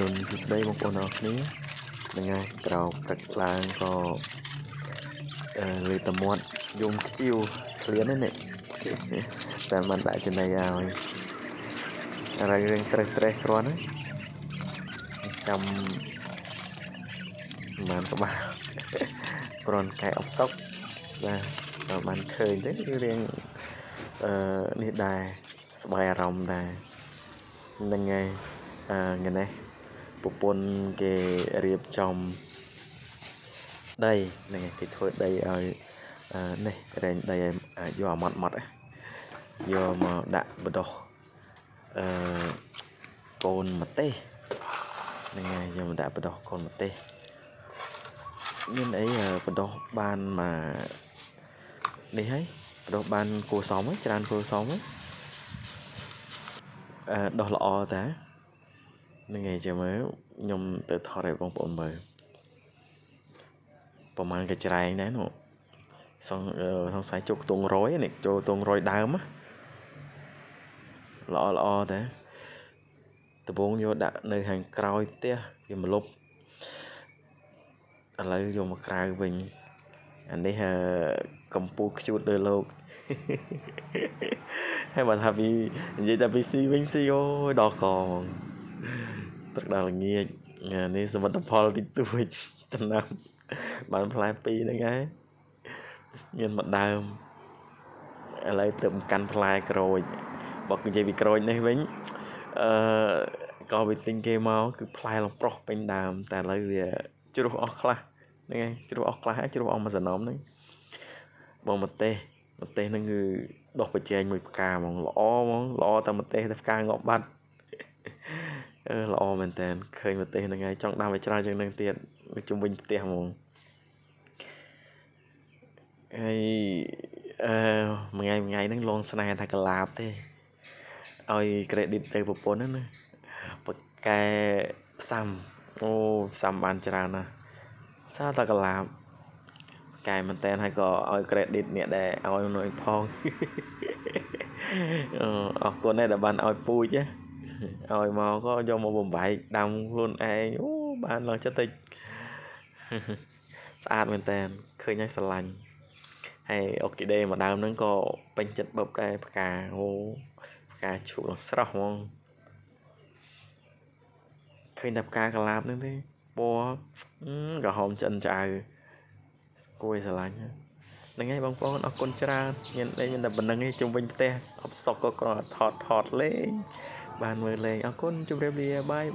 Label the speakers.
Speaker 1: รุณสุดได้บางคนออกนี้ยังไงเราตักล้างก็เลยตะมวดยมจิ้วเคลียนนั่นเองแต่มันได้จนได้ยาวอะไรเรื่องเตะร้อนนะจำมันก็บ้าปรนไก่อบซอกvàมันเคยได้เรื่องนี่ได้สบายอารมณ์ได้ยังไงไงนะปุปนเกเรียบจอมđây này thì thôi đây này đây do mặt mặt do mà đã bắt đầu con mặt tê này giờ mà đã bắt đầu con mặt tê nên ấy bắt đầu ban mà đi thấy bắt đầu ban cô xóm ấy tràn cô xóm ấy đó là o tá nên ngày giờ mới nhom tự thọ để bông bồn bờประมาณกระจายนะหนูสองสายจุกตรงร้อยนี่จุกตรงร้อยดาวมั้ยลอแต่ตะบงโยดะในhàngក្រោយផ្ទះវាមកលុបឥឡូវយកមកក្រៅវិញអានេះកម្ពុជាខ្ជូតលើលោកហើយបើថាពីនិយាយតែពីស៊ីវិញស៊ីអូយដល់កហ្មងទឹកដល់ល្ងាចនេះសមិទ្ធផលតិចតួចតំណាំបានផ្លែ2ហ្នឹងហើយមានមួយដើមឥឡូវទៅកាន់ផ្លែក្រូចបើនិយាយពីក្រូចនេះវិញក៏វាទិញគេមកគឺផ្លែឡើងប្រុសពេញដើមតែឥឡូវវាជ្រុះអស់ខ្លះហ្នឹងហើយជ្រុះអស់ខ្លះជ្រុះអស់មួយសំណុំហ្នឹងបងម្ទេសហ្នឹងគឺដុះប្រជែងមួយផ្កាហ្មងល្អតែម្ទេសតែផ្កាងាប់បាត់ល្អមែនតើឃើញម្ទេសហ្នឹងហើយចង់ដាំឲ្យច្រើនជាងហ្នឹងទៀតជុំវិញផ្ទះហ្មងហើយមួយថ្ងៃហ្នឹងលងស្នេហ៍ថាកលាបទេឲ្យ credit ទៅប្រពន្ធហ្នឹងណាប៉កែផ្សាំផ្សាំបានច្រើនណាស់សារតែកលាបកែមែនតើហើយក៏ឲ្យ credit អ្នកដែលឲ្យនោះផងអរគុណដែលបានឲ្យពូជឲ្យមកក៏យកមកបំបែកដាំខ្លួនឯងបានឡើងចិត្តតិចស្អាតមែនតើឃើញហើយស្រឡាញ់ហើយអុកគីដេមួយដើមហ្នឹងក៏ពេញចិត្តបឹបដែរផ្កាផ្កាឈូកស្រស់ហ្មងឃើញតែផ្កាកលាបហ្នឹងទេពណ៌ក្រហមចិនឆ្អៅគួរឲ្យស្រឡាញ់ហ្នឹងហើយបងប្អូនអរគុណច្រើនមានតែប៉ុណ្្នឹងឯងជុំវិញផ្ទះអបសុកក៏គ្រាន់ថតលេងបានមើលលេងអរគុណជម្រាបលាបាយ